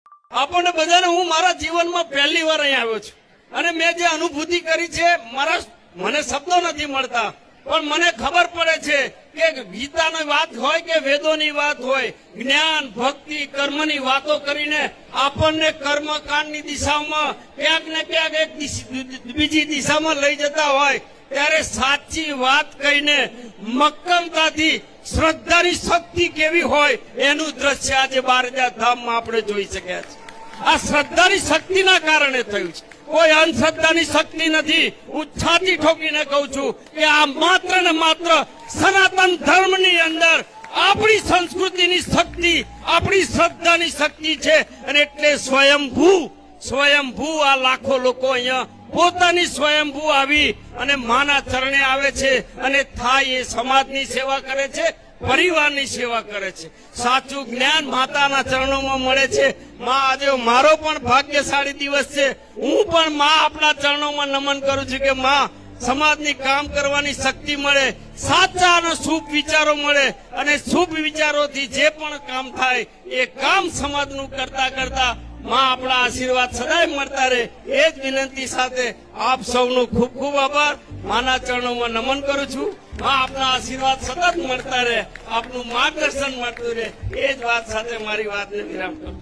આપણને બધાને હું મારા જીવનમાં પહેલી વાર અહીં આવ્યો છું અને મેં જે અનુભૂતિ કરી છે મને શબ્દો નથી મળતા, પણ મને ખબર પડે છે કે ગીતાની વાત હોય કે વેદોની વાત હોય, જ્ઞાન ભક્તિ કર્મની વાતો કરીને આપણને કર્મકાંડની દિશામાં ક્યાંક ને ક્યાંક એક બીજી દિશામાં લઈ જતા હોય, ત્યારે સાચી વાત કહીને મક્કમતાથી શ્રદ્ધાની શક્તિ કેવી હોય એનું દ્રશ્ય આજે બારજા ધામમાં આપણે જોઈ શક્યા છે. આ શ્રદ્ધાની શક્તિના કારણે થયું છે, કોઈ અંધશ્રદ્ધાની શક્તિ નથી. હું છાતી ઠોકીને કહું છું કે આ માત્ર ને માત્ર સનાતન ધર્મની અંદર આપણી સંસ્કૃતિની શક્તિ, આપણી શ્રદ્ધાની શક્તિ છે. અને એટલે સ્વયંભૂ આ લાખો લોકો અહીંયા પોતાની સ્વયંભૂ આવી અને માના ચરણે આવે છે અને થાય એ સમાજની સેવા કરે છે, પરિવારની સેવા કરે છે. સાચું જ્ઞાન માતાના ચરણોમાં મળે છે. માં આજે મારો પણ ભાગ્યશાળી દિવસ છે. હું પણ માં આપણા ચરણોમાં નમન કરું છું કે માં સમાજની કામ કરવાની શક્તિ મળે, સાચા અને શુભ વિચારો મળે અને શુભ વિચારોથી જે પણ કામ થાય એ કામ સમાજનું કરતા કરતા માં આપણા આશીર્વાદ સદાય મળતા રહે. એ જ વિનંતી સાથે આપ સૌનો ખૂબ ખૂબ આભાર. માના ચરણોમાં નમન કરું છું. માં આપના આશીર્વાદ સતત મળતા રહે, આપનું માર્ગદર્શન મળતું રહે. એ જ વાત સાથે મારી વાતને વિરામ કરું.